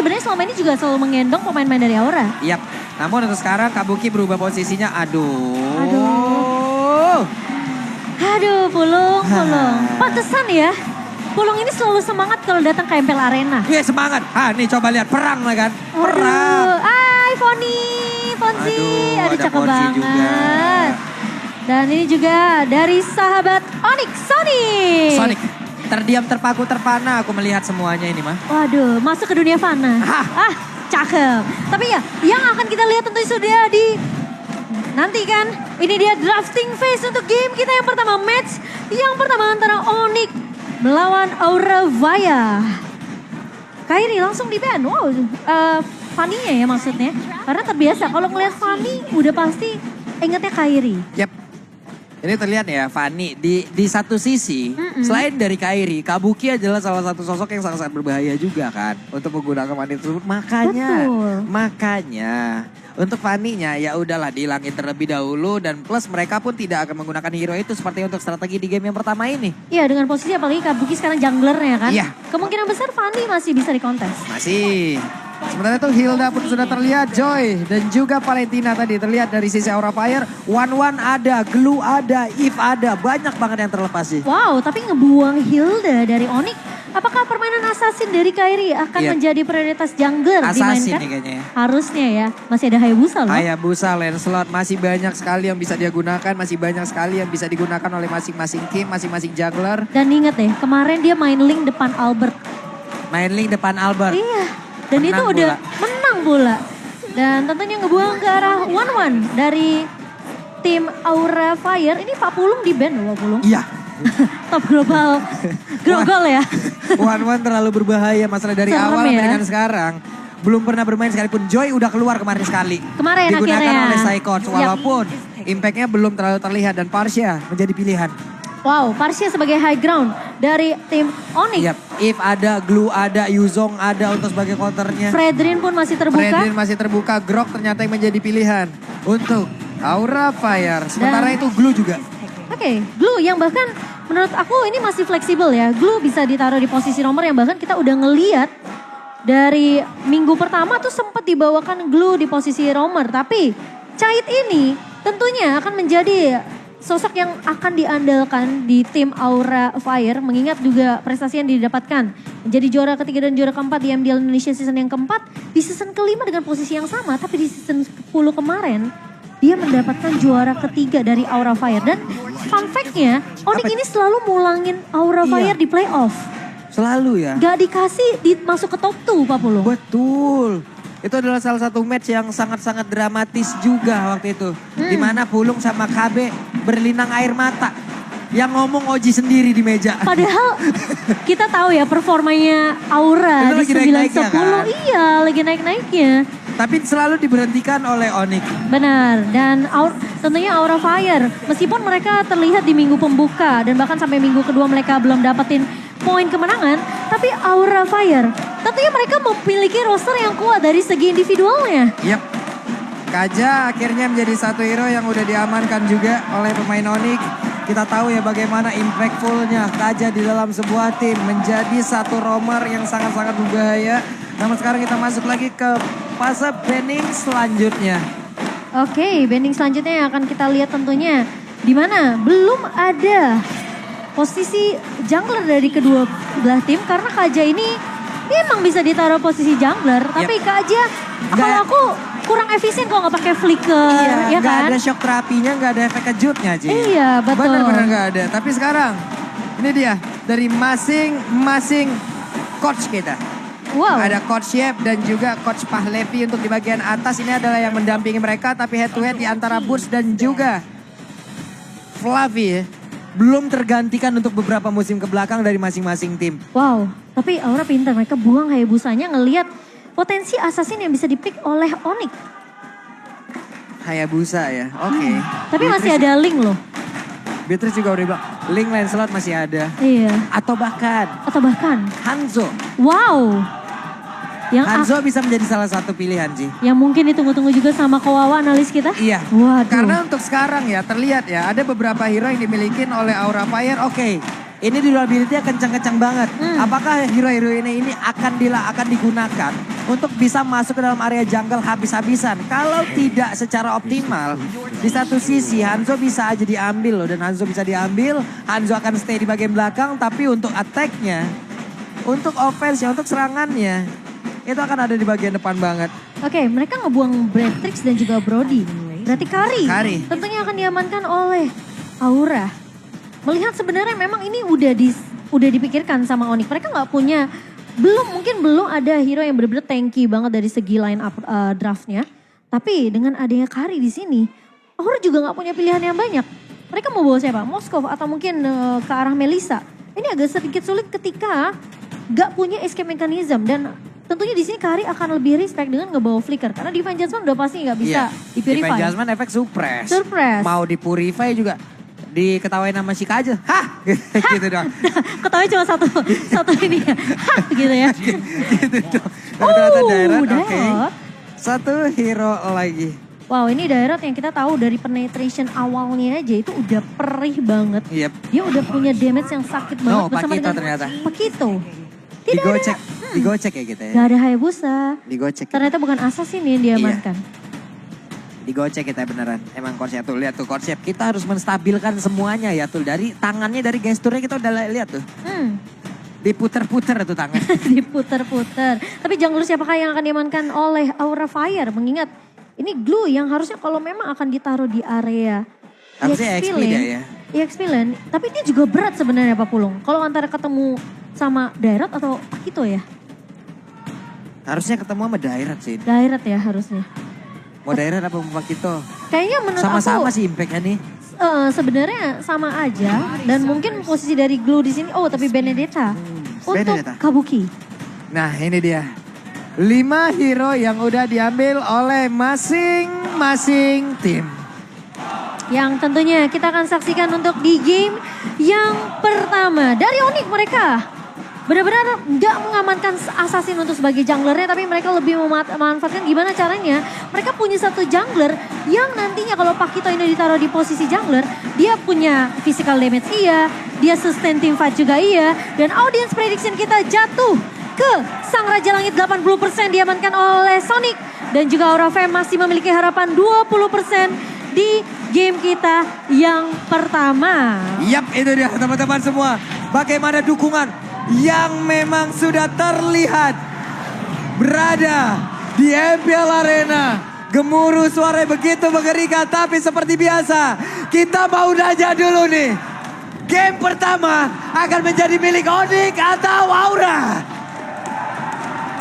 sebenarnya selama ini juga selalu menggendong pemain-pemain dari Aura. Yap, namun untuk sekarang Kabuki berubah posisinya, aduh. Aduh, Pulung. Pantesan ya. Pulung ini selalu semangat kalau datang ke MPL Arena. Iya semangat. Nih coba lihat perang lah kan. Perang. Fonzi. Aduh ada cakep Fonzi banget. juga. Dan ini juga dari sahabat Onyx, Sonic. Terdiam, terpaku, terpana. Aku melihat semuanya ini mah. Waduh, masuk ke dunia fana. Cakep. Tapi ya, yang akan kita lihat tentu sudah nanti kan. Ini dia drafting phase untuk game kita yang pertama. Match yang pertama antara Onyx melawan Aura Fire. Kairi langsung di ban. Wow, Fanny-nya ya maksudnya. Karena terbiasa kalau ngeliat Fanny udah pasti ingetnya Kairi. Yap. Ini terlihat ya Fanny di satu sisi selain dari Kairi, Kabuki adalah salah satu sosok yang sangat-sangat berbahaya juga kan untuk menggunakan Fanny tersebut. Makanya untuk Fanny-nya ya udahlah dihilangin terlebih dahulu dan plus mereka pun tidak akan menggunakan hero itu seperti untuk strategi di game yang pertama ini. Iya dengan posisi apalagi Kabuki sekarang junglernya kan. Iya. Kemungkinan besar Fanny masih bisa dikontes. Masih. Sementara itu Hilda pun sudah terlihat, Joy dan juga Valentina tadi terlihat dari sisi Aura Fire. One ada, Glue ada, Eve ada, banyak banget yang terlepas sih. Wow, tapi ngebuang Hilda dari Onyx. Apakah permainan assassin dari Kairi akan menjadi prioritas jungler assassin dimainkan? Nih kayaknya ya. Harusnya ya, masih ada Hayabusa loh. Hayabusa, Lancelot, masih banyak sekali yang bisa dia gunakan, masih banyak sekali yang bisa digunakan oleh masing-masing tim, masing-masing jungler. Dan inget deh, kemarin dia main link depan Albert. Iya. Dan itu udah menang pula. Dan tentunya ngebuang ke arah One dari tim Aura Fire. Ini Pak Pulung di ban loh Pak Pulung. Iya. Top global grogol ya. One terlalu berbahaya masalah dari Serem awal ya. dengan sekarang. Belum pernah bermain sekalipun. Joy udah keluar kemarin sekali. Kemarin digunakan akhirnya. oleh Psychons walaupun impactnya belum terlalu terlihat dan Parsia menjadi pilihan. Wow, Parsia sebagai high ground dari tim Onyx. Yap, Eve ada, Glue ada, Yuzong ada untuk sebagai counternya. Fredrin pun masih terbuka. Grok ternyata yang menjadi pilihan untuk Aura Fire. Sementara itu Glue juga. Oke, Glue yang bahkan menurut aku ini masih fleksibel ya. Glue bisa ditaruh di posisi nomor yang bahkan kita udah ngeliat dari minggu pertama tuh sempat dibawakan Glue di posisi roamer. Tapi Cait ini tentunya akan menjadi sosok yang akan diandalkan di tim Aura Fire. Mengingat juga prestasi yang didapatkan. Menjadi juara ketiga dan juara keempat di MDL Indonesia season yang keempat. Di season kelima dengan posisi yang sama. Tapi di season 10 kemarin dia mendapatkan juara ketiga dari Aura Fire. Dan fun fact-nya Onyx ini selalu mulangin Aura Fire di playoff. Selalu ya. Gak dikasih masuk ke top 2 Pak Pulung. Betul. Itu adalah salah satu match yang sangat-sangat dramatis juga waktu itu. Dimana Pulung sama KB berlinang air mata. Yang ngomong Oji sendiri di meja. Padahal kita tahu ya performanya Aura itu di 9-10. Kan? Iya lagi naik-naiknya. Tapi selalu diberhentikan oleh Onyx. Benar, dan tentunya Aura Fire. Meskipun mereka terlihat di minggu pembuka dan bahkan sampai minggu kedua mereka belum dapetin poin kemenangan. Tapi Aura Fire, tentunya mereka memiliki roster yang kuat dari segi individualnya. Yap, Kaja akhirnya menjadi satu hero yang udah diamankan juga oleh pemain Onyx. Kita tahu ya bagaimana impactfulnya Kaja di dalam sebuah tim. Menjadi satu roamer yang sangat-sangat berbahaya. Namun sekarang kita masuk lagi ke fase banning selanjutnya. Oke, banning selanjutnya yang akan kita lihat tentunya. Di mana belum ada posisi jungler dari kedua belah tim. Karena Kaja ini memang bisa ditaruh posisi jungler. Tapi Kaja kalau aku kurang efisien kalau nggak pakai flicker. Iya, ya nggak kan? ada shock terapinya, nggak ada efek kejutnya Ci. Iya, betul. Benar-benar nggak ada. Tapi sekarang ini dia dari masing-masing coach kita. Wow. Ada Coach Yep dan juga Coach Pahlevi untuk di bagian atas. Ini adalah yang mendampingi mereka. Tapi head to head di antara Burst dan juga Flavi ya. Belum tergantikan untuk beberapa musim ke belakang dari masing-masing tim. Wow, tapi Aura pintar. Mereka buang Hayabusanya ngelihat potensi assassin yang bisa dipick oleh Onyx. Hayabusa ya, oke. Tapi masih ada Link loh. Beatrice juga udah bilang, Link Lancelot masih ada. Iya. Atau bahkan Hanzo. Wow. Yang Hanzo bisa menjadi salah satu pilihan sih. Yang mungkin ditunggu-tunggu juga sama Kawawa analis kita. Iya. Waduh. Karena untuk sekarang ya terlihat ya ada beberapa hero yang dimiliki oleh Aura Fire. Oke. Ini durability-nya kencang-kencang banget. Apakah hero-hero ini akan digunakan untuk bisa masuk ke dalam area jungle habis-habisan. Kalau tidak secara optimal, di satu sisi Hanzo bisa aja diambil loh. Dan Hanzo bisa diambil, Hanzo akan stay di bagian belakang. Tapi untuk attack-nya, untuk offense-nya, untuk serangannya, itu akan ada di bagian depan banget. Oke, mereka ngebuang Bretrix dan juga Brody. Berarti Kari tentunya akan diamankan oleh Aura. Melihat sebenarnya memang ini udah dipikirkan sama Onyx. Mereka nggak punya, mungkin belum ada hero yang benar-benar tanky banget dari segi line up draftnya. Tapi dengan adanya Kari di sini, Aura juga nggak punya pilihan yang banyak. Mereka mau bawa siapa? Moskov atau mungkin ke arah Melissa. Ini agak sedikit sulit ketika nggak punya escape mechanism. Dan tentunya di sini Kari akan lebih respect dengan ngebawa flicker. Karena Divine Judgment udah pasti nggak bisa di-purify. Divine Judgment efek suppress. Mau di-purify juga diketawain sama si Kaja. Hah! gitu dong. Ketawain cuma satu ini ya. Hah! Gitu ya. gitu dong. Tapi ternyata Dairat, oke. Satu hero lagi. Wow, ini Dairat yang kita tahu dari penetration awalnya aja itu udah perih banget. Yep. Dia udah punya damage yang sakit banget bersama Pakito dengan ternyata. Pakito. Digocek ya kita ya. Gak ada Hayabusa. Digocek. Ternyata bukan assassin yang diamankan. Digocek kita beneran. Emang konsep tuh, lihat tuh konsep. Kita harus menstabilkan semuanya ya tuh. Dari tangannya, dari gesturnya kita udah lihat tuh. Diputer-puter tuh tangan. Diputer-puter. Tapi jungle siapakah yang akan diamankan oleh Aura Fire? Mengingat ini Glue yang harusnya kalau memang akan ditaruh di area harusnya EXP dia ya. EXP Lane. Tapi dia juga berat sebenarnya Pak Pulung. Kalau antara ketemu sama Dairat atau Pakito ya? Harusnya ketemu sama Dairat sih. Dairat ya harusnya. Mau Dairat apa mau Pakito? Kayaknya menurut sama-sama aku sih impact-nya nih. Sebenarnya sama aja dan mungkin posisi dari Glue di sini. Oh, tapi Benedetta untuk Kabuki. Nah, ini dia. 5 hero yang udah diambil oleh masing-masing tim. Yang tentunya kita akan saksikan untuk di game yang pertama. Dari Onyx mereka benar-benar nggak mengamankan assassin untuk sebagai junglernya, tapi mereka lebih memanfaatkan gimana caranya. Mereka punya satu jungler yang nantinya kalau Pakito ini ditaruh di posisi jungler, dia punya physical damage iya, dia sustain team fight juga iya, dan audience prediction kita jatuh ke Sang Raja Langit 80% diamankan oleh Sonic, dan juga Aura Fire masih memiliki harapan 20% di game kita yang pertama. Yap, itu dia teman-teman semua. Bagaimana dukungan yang memang sudah terlihat berada di MPL Arena. Gemuruh suara begitu mengerikan, tapi seperti biasa kita mau nanya dulu nih. Game pertama akan menjadi milik Onyx atau Aura?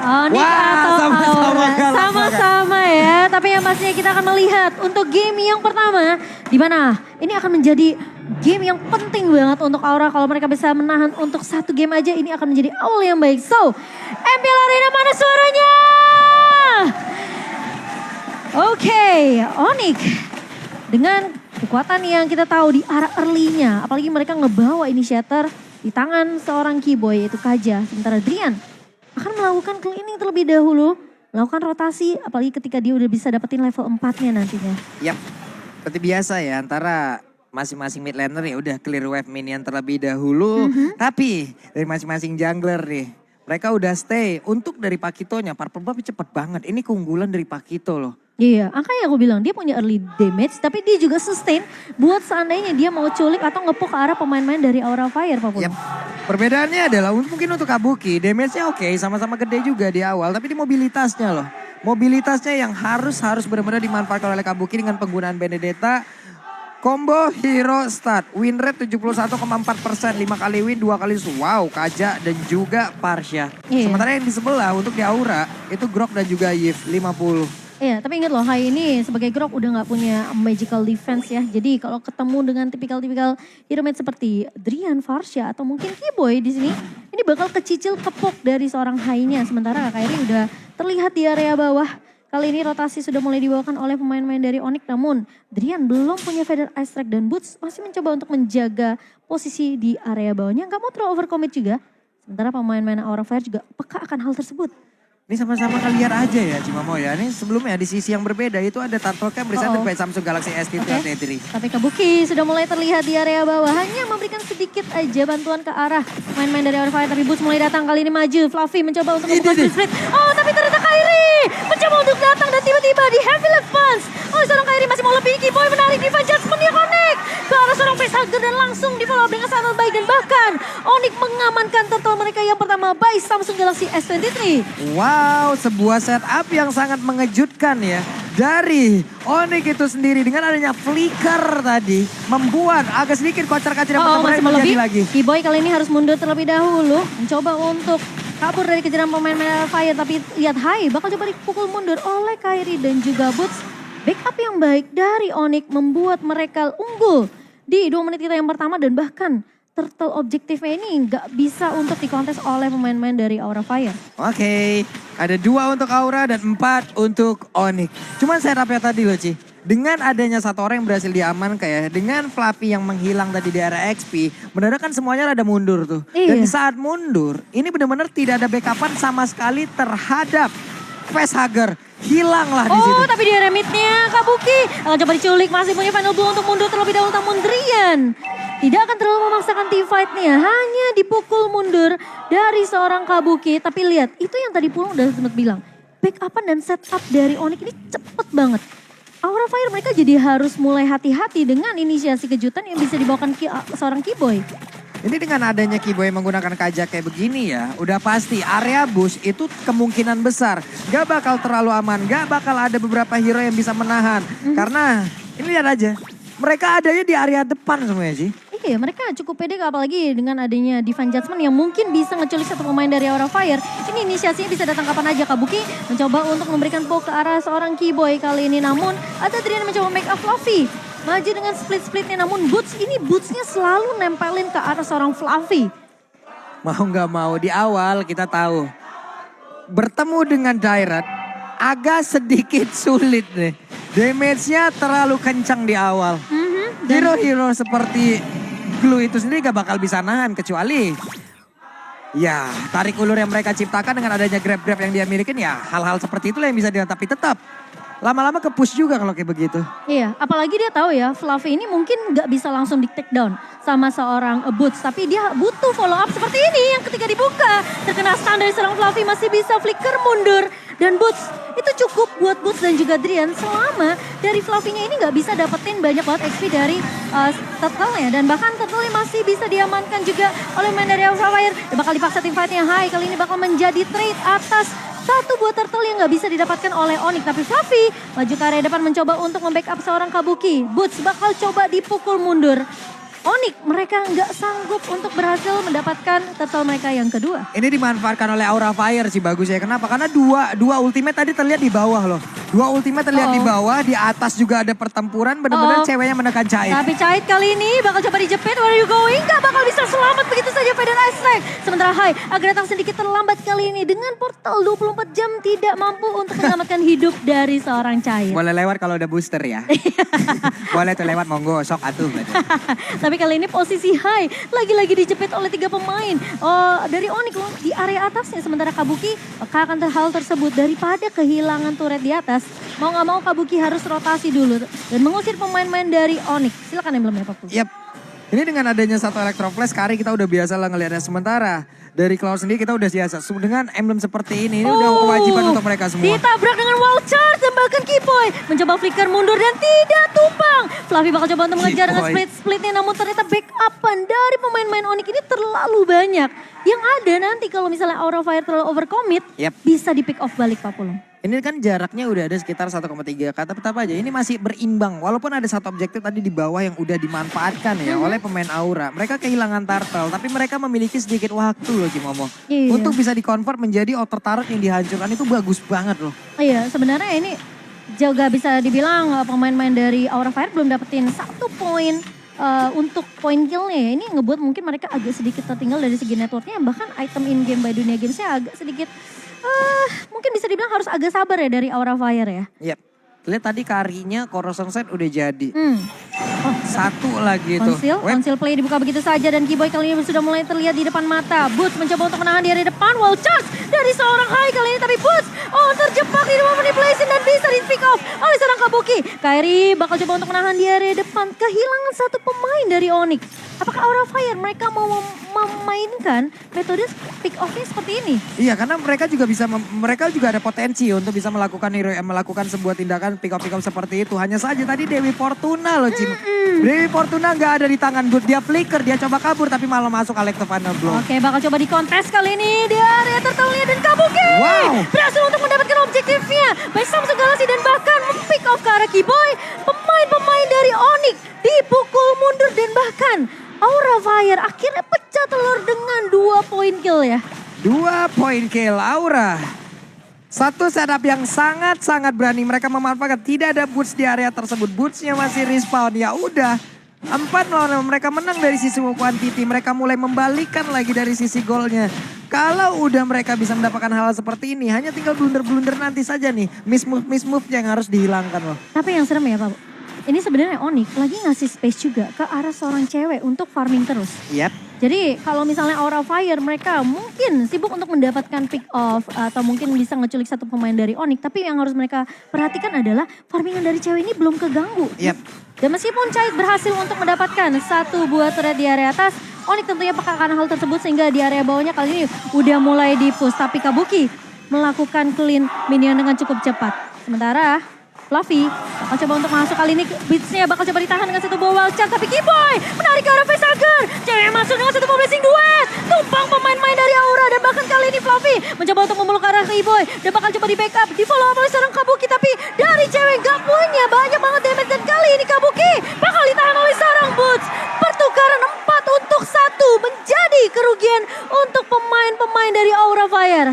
Onyx atau Aura? Sama-sama ya, tapi yang pastinya kita akan melihat untuk game yang pertama. Di mana ini akan menjadi game yang penting banget untuk Aura. Kalau mereka bisa menahan untuk satu game aja, ini akan menjadi awal yang baik. So, MPL Arena mana suaranya? Oke, Onyx dengan kekuatan yang kita tahu di arah early-nya. Apalagi mereka ngebawa initiator di tangan seorang keyboy yaitu Kaja. Sementara Drian akan melakukan cleaning terlebih dahulu. Melakukan rotasi apalagi ketika dia udah bisa dapetin level 4-nya nantinya. Yap, seperti biasa ya antara masing-masing mid laner ya udah clear wave minion terlebih dahulu. Tapi dari masing-masing jungler nih, mereka udah stay. Untuk dari Pakitonya, Purple Buff cepet banget. Ini keunggulan dari Pakito loh. Iya, makanya aku bilang dia punya early damage, tapi dia juga sustain buat seandainya dia mau culik atau ngepuk ke arah pemain-pemain dari Aura Fire, Pak Pul. Yep. Perbedaannya adalah mungkin untuk Kabuki, damage-nya oke, sama-sama gede juga di awal, tapi di mobilitasnya loh. Mobilitasnya yang harus benar-benar dimanfaatkan oleh Kabuki dengan penggunaan Benedetta. Combo hero start, win rate 71,4%, 5 kali win, 2 kali wow, Kaja dan juga Parsha. Iya. Sementara yang di sebelah untuk di Aura, itu Grok dan juga Yif, 50. Iya, tapi ingat loh, Hai ini sebagai Grok udah gak punya magical defense ya. Jadi kalau ketemu dengan tipikal-tipikal hero mate seperti Drian, Farsha atau mungkin Keyboy di sini, ini bakal kecicil kepok dari seorang Hai-nya. Sementara Kairi udah terlihat di area bawah. Kali ini rotasi sudah mulai dibawakan oleh pemain-pemain dari Onyx, namun Drian belum punya Feather Ice Strike dan Boots masih mencoba untuk menjaga posisi di area bawahnya. Gak mau terlalu overcommit juga. Sementara pemain-pemain Aura Fire juga peka akan hal tersebut. Ini sama-sama ngeliat aja ya Cimamo ya. Ini sebelumnya di sisi yang berbeda itu ada Turtle Cam presented by Samsung Galaxy S23. Tapi Kabuki sudah mulai terlihat di area bawah. Hanya memberikan sedikit aja bantuan ke arah main-main dari Aura Fire. Tapi Boots mulai datang kali ini maju. Fluffy mencoba untuk membuka split. Oh tapi ternyata Kairi balance. Oh, seorang Kairi masih mau lebih. Kiboy menarik Divine Judgment, dia connect ke arah seorang facehugger dan langsung di follow up dengan sangat baik. Dan bahkan Onyx mengamankan turtle mereka yang pertama by Samsung Galaxy S23. Wow, sebuah setup yang sangat mengejutkan ya. Dari Onyx itu sendiri dengan adanya flicker tadi membuat agak sedikit kocar-kacir Masih mau terjadi lebih. lagi. Kiboy kali ini harus mundur terlebih dahulu. Mencoba untuk kabur dari kejaran pemain Fire. Tapi lihat Hai bakal coba dipukul mundur oleh Kairi dan juga Boots. Backup yang baik dari Onyx membuat mereka unggul di 2 menit kita yang pertama. Dan bahkan turtle objektifnya ini nggak bisa untuk dikontes oleh pemain-pemain dari Aura Fire. Oke, ada 2 untuk Aura dan 4 untuk Onyx. Cuman setupnya tadi loh Ci. Dengan adanya satu orang yang berhasil diamankan ya. Dengan Fluffy yang menghilang tadi di area XP. Benar kan semuanya rada mundur tuh. Iya. Dan di saat mundur ini benar-benar tidak ada backupan sama sekali terhadap facehugger. Hilanglah di situ. Oh, tapi di area mid-nya Kabuki akan coba diculik, masih punya final blow untuk mundur terlebih dahulu. Namun Drian tidak akan terlalu memaksakan team fight-nya, hanya dipukul mundur dari seorang Kabuki. Tapi lihat, itu yang tadi Pulung udah sempat bilang, backupan dan setup dari Onyx ini cepet banget. Aura Fire mereka jadi harus mulai hati-hati dengan inisiasi kejutan yang bisa dibawakan seorang Kiboy. Ini dengan adanya Kiboy menggunakan kajak kayak begini ya, udah pasti area bush itu kemungkinan besar gak bakal terlalu aman, gak bakal ada beberapa hero yang bisa menahan. Karena ini lihat aja, mereka adanya di area depan semuanya sih. Iya, mereka cukup pede apalagi dengan adanya Divine Judgment yang mungkin bisa ngeculik satu pemain dari Aura Fire. Ini inisiasinya bisa datang kapan aja. Kabuki mencoba untuk memberikan poke ke arah seorang Kiboy kali ini. Namun ada Drian mencoba make up Fluffy. Maju dengan split-splitnya, namun Bootsnya selalu nempelin ke arah seorang Fluffy. Mau gak mau di awal kita tahu bertemu dengan Dairat agak sedikit sulit nih. Damage-nya terlalu kencang di awal. Hero-hero seperti Glue itu sendiri gak bakal bisa nahan kecuali ya tarik ulur yang mereka ciptakan dengan adanya grab-grab yang dia milikin ya hal-hal seperti itulah yang bisa dia, tapi tetap lama-lama ke-push juga kalau kayak begitu. Iya, apalagi dia tahu ya Fluffy ini mungkin nggak bisa langsung di take down sama seorang Boots. Tapi dia butuh follow up seperti ini yang ketika dibuka terkena stun dari seorang Fluffy masih bisa flicker mundur. Dan Boots itu cukup buat Boots dan juga Drian selama dari Fluffy-nya ini nggak bisa dapetin banyak banget XP dari turtle-nya. Dan bahkan turtle-nya masih bisa diamankan juga oleh main dari Aura Fire. Dia bakal dipaksa tim fight-nya Hai kali ini bakal menjadi trade atas satu buah turtle yang nggak bisa didapatkan oleh Onyx. Tapi Fluffy maju ke area depan mencoba untuk membackup seorang Kabuki. Boots bakal coba dipukul mundur. Onyx mereka nggak sanggup untuk berhasil mendapatkan turtle mereka yang kedua. Ini dimanfaatkan oleh Aura Fire sih bagus ya. Kenapa? Karena dua ultimate tadi terlihat di bawah loh. Dua ultimate terlihat di bawah, di atas juga ada pertempuran. Benar-benar ceweknya menekan Cait. Tapi Cait kali ini bakal coba dijepit. Where are you going? Gak bakal bisa selamat begitu saja Feder Ice Strike. Sementara Hai agak datang sedikit terlambat kali ini. Dengan portal 24 jam tidak mampu untuk menyelamatkan hidup dari seorang Cait. Boleh lewat kalau ada booster ya. Boleh tuh lewat monggo, sok atuh. Tapi kali ini posisi Hai lagi-lagi dijepit oleh 3 pemain dari Onyx di area atasnya. Sementara Kabuki akan hal tersebut daripada kehilangan turret di atas. Mau gak mau Kabuki harus rotasi dulu dan mengusir pemain-pemain dari Onyx. Silakan emblemnya Pak Pul. Yap. Ini dengan adanya satu Electro Flash, Kari kita udah biasa lah ngelihatnya. Sementara dari Cloud sendiri kita udah biasa. Dengan emblem seperti ini udah kewajiban untuk mereka semua. Ditabrak dengan wall charge dan bahkan Kiboy mencoba flicker mundur dan tidak tumpang. Fluffy bakal coba untuk mengejar dengan split-splitnya, namun ternyata backupan dari pemain-pemain Onyx ini terlalu banyak. Yang ada nanti kalau misalnya Aura Fire terlalu overcommit, bisa di pick off balik Pak Pulung. Ini kan jaraknya udah ada sekitar 1,3 kata tetap aja ini masih berimbang. Walaupun ada satu objektif tadi di bawah yang udah dimanfaatkan ya oleh pemain Aura. Mereka kehilangan turtle tapi mereka memiliki sedikit waktu loh Cimomo. Iya. Untuk bisa di-convert menjadi outer turret yang dihancurkan itu bagus banget loh. Iya sebenarnya ini juga bisa dibilang pemain-pemain dari Aura Fire belum dapetin 1 poin untuk poin killnya ya. Ini ngebuat mungkin mereka agak sedikit tertinggal dari segi networknya. Bahkan item in game by Dunia Gamesnya agak sedikit mungkin bisa dibilang harus agak sabar ya dari Aura Fire ya. Yap. Lihat tadi Karinya Corrosion Set udah jadi. Satu lagi itu. Konsil play dibuka begitu saja dan Keyboy kali ini sudah mulai terlihat di depan mata. Boots mencoba untuk menahan di area depan. Wow, charge dari seorang Hai kali ini tapi Boots terjebak di ruang manipulation dan bisa di pick off oleh seorang Kabuki. Kairi bakal coba untuk menahan di area depan. Kehilangan satu pemain dari Onyx. Apakah Aura Fire mereka mau memainkan metode pick off-nya seperti ini? Iya, karena mereka juga ada potensi untuk bisa melakukan sebuah tindakan pick off seperti itu. Hanya saja tadi Dewi Fortuna loh, Cim. Dewi Fortuna nggak ada di tangan Boots. Dia flicker, dia coba kabur tapi malah masuk Alecto Final Blow. Oke, bakal coba dikontes kali ini di area tertaunya dan Kabuki. Wow. Berhasil untuk mendapatkan objektifnya. Baik Samsung Galaxy dan bahkan pick off ke arah Keyboy. Pemain-pemain dari Onyx dipukul mundur dan bahkan Aura Fire akhirnya pecah telur dengan 2 poin kill ya. 2 poin kill Aura. Satu setup yang sangat-sangat berani. Mereka memanfaatkan tidak ada Boots di area tersebut. Bootsnya masih respawn. Ya udah. 4 lawan mereka menang dari sisi quantity. Mereka mulai membalikan lagi dari sisi golnya. Kalau udah mereka bisa mendapatkan hal seperti ini. Hanya tinggal blunder-blunder nanti saja nih. Miss move yang harus dihilangkan loh. Tapi yang serem ya Pak. Ini sebenarnya Onyx lagi ngasih space juga ke arah seorang cewek untuk farming terus. Yep. Jadi kalau misalnya Aura Fire mereka mungkin sibuk untuk mendapatkan pick off atau mungkin bisa ngeculik satu pemain dari Onyx. Tapi yang harus mereka perhatikan adalah farmingan dari cewek ini belum keganggu. Yep. Dan meskipun Chait berhasil untuk mendapatkan satu buah turret di area atas, Onyx tentunya peka akan hal tersebut sehingga di area bawahnya kali ini udah mulai di-push. Tapi Kabuki melakukan clean minion dengan cukup cepat. Sementara Fluffy bakal coba untuk masuk kali ini beatsnya bakal coba ditahan dengan satu buah wild charge. Tapi Keyboy menarik ke arah Facehager. Cewek masuk dengan satu buah blessing duet. Tumpang pemain-pemain dari Aura dan bahkan kali ini Fluffy mencoba untuk memeluk ke arah Keyboy. Dan bakal coba di backup, di follow up oleh seorang Kabuki. Tapi dari cewek gak punya banyak banget damage dan kali ini Kabuki bakal ditahan oleh seorang Boots. Pertukaran 4 untuk 1 menjadi kerugian untuk pemain-pemain dari Aura Fire.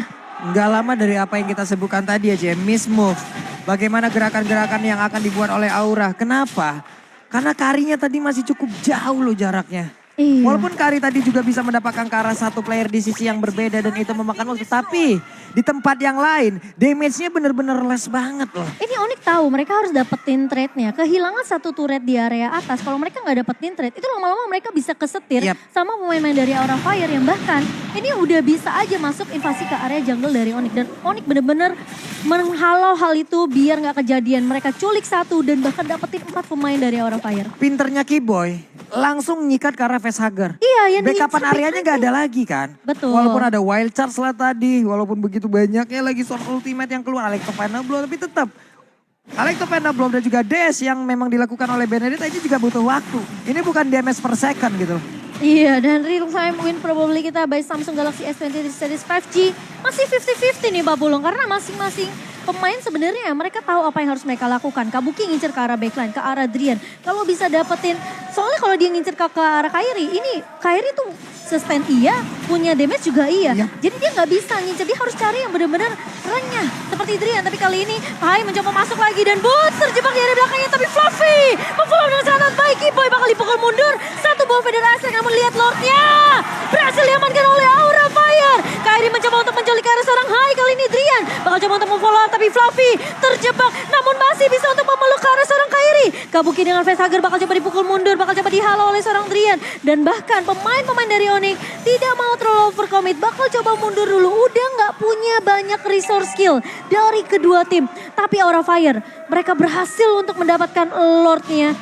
Nggak lama dari apa yang kita sebutkan tadi aja, miss move. Bagaimana gerakan-gerakan yang akan dibuat oleh Aura. Kenapa? Karena Karinya tadi masih cukup jauh loh jaraknya. Iya. Walaupun Kari tadi juga bisa mendapatkan ke arah satu player di sisi yang berbeda dan itu memakan waktu. Tapi di tempat yang lain damage-nya bener-bener less banget loh. Ini Onyx tahu mereka harus dapetin trade-nya. Kehilangan satu turret di area atas. Kalau mereka nggak dapetin trade, itu lama-lama mereka bisa kesetir sama pemain-pemain dari Aura Fire yang bahkan ini udah bisa aja masuk invasi ke area jungle dari Onyx. Dan Onyx bener-bener menghalau hal itu biar nggak kejadian. Mereka culik satu dan bahkan dapetin 4 pemain dari Aura Fire. Pinternya Keyboy langsung nyikat ke arah Facehager. Iya, yang backupan areanya nggak ada lagi kan. Betul. Walaupun ada wild charge lah tadi, walaupun begitu banyaknya lagi source ultimate yang keluar, Alecto Final Blow, tapi tetap Alecto Final Blow dan juga dash yang memang dilakukan oleh Benedetta ini juga butuh waktu. Ini bukan damage per second gitu. Iya, dan real time win probably kita by Samsung Galaxy S23 Series 5G masih 50-50 nih Pak Bulung, karena masing-masing pemain sebenarnya mereka tahu apa yang harus mereka lakukan. Kabuki ngincer ke arah backline, ke arah Drian. Kalau bisa dapetin, soalnya kalau dia ngincer ke arah Kairi, ini Kairi tuh sustain iya, punya damage juga iya. Jadi dia nggak bisa ngincer, dia harus cari yang benar-benar renyah. Seperti Drian, tapi kali ini Hai mencoba masuk lagi dan Boots terjebak di area belakangnya. Tapi Fluffy memfollow dengan sangat baik, Keyboy bakal dipukul mundur. Satu buah federasi, namun lihat Lordnya berhasil diamankan oleh Aura Fire. Kairi mencoba untuk menculik ke arah seorang Hai, kali ini Drian bakal coba untuk memfollow up, tapi Fluffy terjebak namun masih bisa untuk memeluk ke arah seorang Kairi. Kabuki dengan Facehager bakal coba dipukul mundur, bakal coba dihalau oleh seorang Drian. Dan bahkan pemain-pemain dari Onyx tidak mau terlalu overcommit, bakal coba mundur dulu. Udah nggak punya banyak resource skill dari kedua tim. Tapi Aura Fire, mereka berhasil untuk mendapatkan Lordnya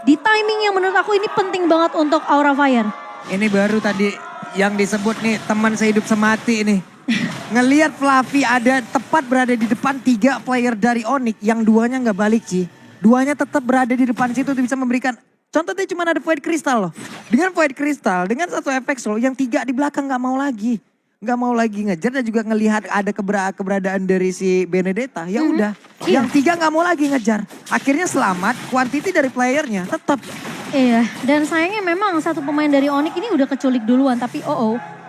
di timing yang menurut aku ini penting banget untuk Aura Fire. Ini baru tadi yang disebut nih teman sehidup semati nih. Ngelihat Fluffy ada tepat berada di depan 3 player dari Onyx yang duanya nggak balik Ci. Duanya tetap berada di depan situ untuk bisa memberikan. Contohnya cuma ada Void Crystal loh. Dengan Void Crystal, dengan satu efek slow yang 3 di belakang nggak mau lagi. Nggak mau lagi ngejar dan juga ngelihat ada keberadaan dari si Benedetta. Ya udah, yang 3 nggak mau lagi ngejar. Akhirnya selamat, quantity dari playernya tetap. Iya, dan sayangnya memang satu pemain dari Onyx ini udah keculik duluan. Tapi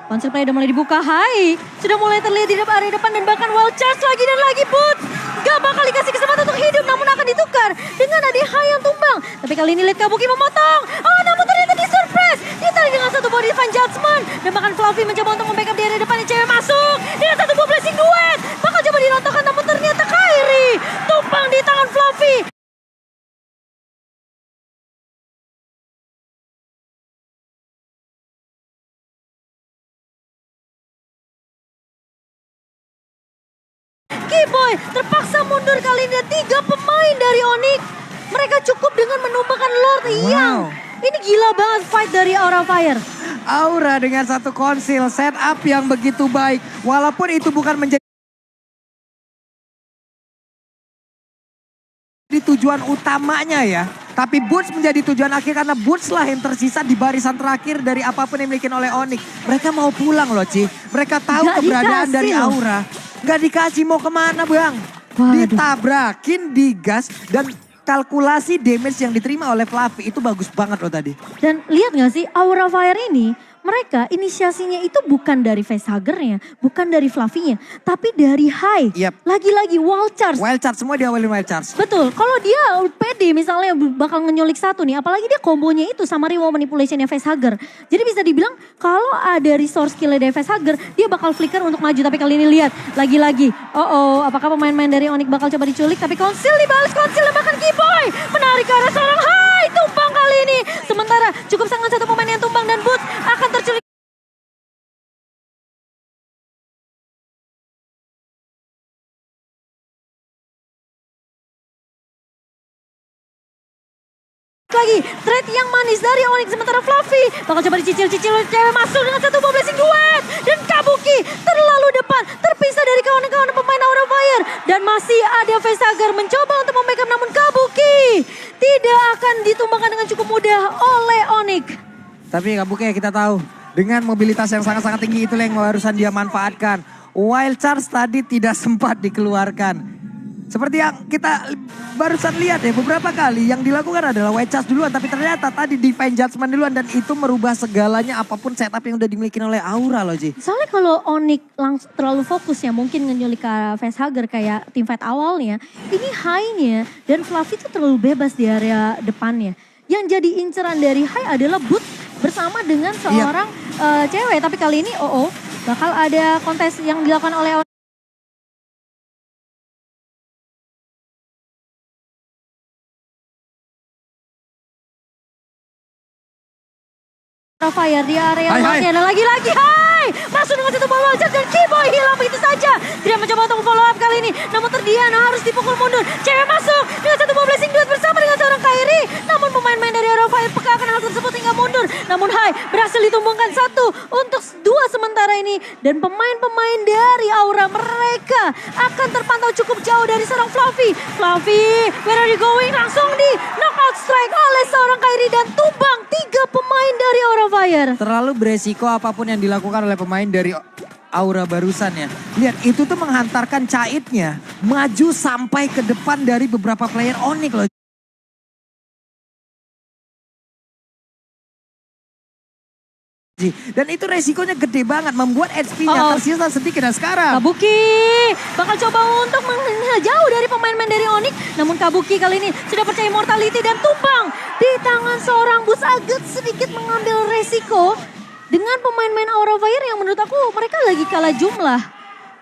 Konsil play udah mulai dibuka. Hai, sudah mulai terlihat di area depan dan bahkan wild charge lagi dan lagi Boots. Gak bakal dikasih kesempatan untuk hidup, namun akan ditukar dengan ada Hai yang tumbang. Tapi kali ini lihat Kabuki memotong. Namun ternyata di surprise. Ditarik dengan satu body divine judgment. Dan bahkan Fluffy mencoba untuk membackup di area depan, yang cewek masuk. Dengan satu buah blessing duet. Bakal coba dirontokkan, namun ternyata Kairi tumbang di tangan Fluffy. Kiboy terpaksa mundur kali ini. 3 pemain dari Onyx. Mereka cukup dengan menumbangkan Lord Yang. Ini gila banget fight dari Aura Fire. Aura dengan satu konsil setup yang begitu baik. Walaupun itu bukan menjadi tujuan utamanya ya. Tapi Boots menjadi tujuan akhir karena Boots lah yang tersisa di barisan terakhir dari apapun yang dimiliki oleh Onyx. Mereka mau pulang loh Ci. Mereka tahu Gak keberadaan dikasih dari loh. Aura. Gak dikasih mau kemana bang. Waduh. Ditabrakin, digas dan kalkulasi damage yang diterima oleh Fluffy itu bagus banget loh tadi. Dan lihat gak sih Aura Fire ini, mereka inisiasinya itu bukan dari facehuggernya, bukan dari Fluffy-nya, tapi dari Hai. Yap. Lagi-lagi wild charge. Wild charge, semua diawalin wild charge. Betul, kalau dia pede misalnya bakal ngenyulik satu nih, apalagi dia kombonya itu sama reward manipulationnya facehugger. Jadi bisa dibilang kalau ada resource skill dari facehugger, dia bakal flicker untuk maju. Tapi kali ini lihat, lagi-lagi, apakah pemain-pemain dari Onyx bakal coba diculik? Tapi konsil dibalas, konsil bahkan Kiboy menarik ke arah seorang Hai, tumbang kali ini. Sementara cukup sangat satu pemain yang tumbang dan Boots akan terculik. Lagi trade yang manis dari Onyx, sementara Fluffy bakal coba dicicil-cicil oleh cewek, masuk dengan satu buah blessing duet dan Kabuki terlalu depan, terpisah dari kawan-kawan pemain Aura Fire dan masih ada facehugger mencoba untuk membackup, namun Kabuki tidak akan ditumbangkan dengan cukup mudah oleh Onyx. Tapi Kabuki kita tahu dengan mobilitas yang sangat-sangat tinggi itu yang barusan dia manfaatkan. Wild charge tadi tidak sempat dikeluarkan. Seperti yang kita barusan lihat ya, beberapa kali yang dilakukan adalah wild charge duluan. Tapi ternyata tadi divine judgment duluan dan itu merubah segalanya apapun setup yang udah dimiliki oleh Aura loh Ji. Soalnya kalau Onyx langsung terlalu fokus ya, mungkin ngenyulik ke facehugger kayak team fight awalnya. Ini Hai-nya dan Fluffy itu terlalu bebas di area depannya. Yang jadi inceran dari Hai adalah Boots bersama dengan seorang cewek. Tapi kali ini bakal ada kontes yang dilakukan oleh Fire di area luarnya. Dan lagi-lagi Hai masuk dengan satu ball wajah dan Kiboy hilang begitu saja. Tidak mencoba untuk follow up kali ini. Namun Terdiana harus dipukul mundur. Cewek masuk dengan satu ball blessing duet bersama dengan seorang Kairi. Namun pemain-pemain dari Aura Fire peka akan hal tersebut hingga mundur. Namun Hai berhasil ditumbangkan satu untuk 2 sementara ini. Dan pemain-pemain dari Aura mereka akan terpantau cukup jauh dari seorang Fluffy. Fluffy, where are you going? Langsung di knockout strike oleh seorang Kairi dan tumbang 3 pemain dari Aura Fire. Terlalu beresiko apapun yang dilakukan oleh pemain dari Aura barusan ya. Lihat itu tuh menghantarkan Caitnya maju sampai ke depan dari beberapa player Onyx loh. Dan itu resikonya gede banget, membuat HP-nya tersisa sedikit. Dan sekarang Kabuki bakal coba untuk jauh dari pemain-pemain dari Onyx. Namun Kabuki kali ini sudah percaya mortality dan tumbang di tangan seorang Boots, agak sedikit mengambil resiko dengan pemain-pemain Aura Fire yang menurut aku mereka lagi kalah jumlah.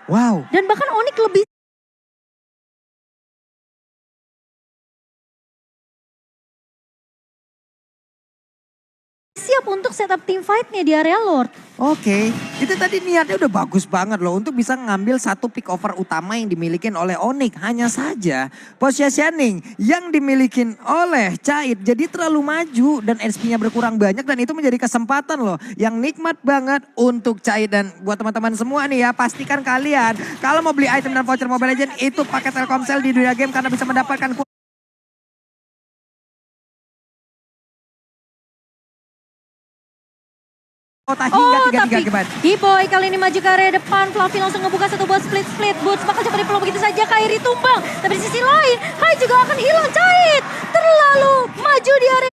wow. Dan bahkan Onyx lebih siap untuk setup team fight-nya di area Lord. Oke, itu tadi niatnya udah bagus banget loh untuk bisa ngambil satu pick over utama yang dimiliki oleh Onyx. Hanya saja positioning yang dimiliki oleh Cait jadi terlalu maju dan SP-nya berkurang banyak dan itu menjadi kesempatan loh yang nikmat banget untuk Cait. Dan buat teman-teman semua nih ya, pastikan kalian kalau mau beli item dan voucher Mobile Legends itu pakai Telkomsel di dunia game karena bisa mendapatkan hingga 3 GB. Kiboy kali ini maju ke area depan. Fluffy langsung ngebuka satu buat split. Boots bakal coba dipeluk begitu saja. Kairi tumbang. Tapi di sisi lain, Hai juga akan hilang. Cait terlalu maju di area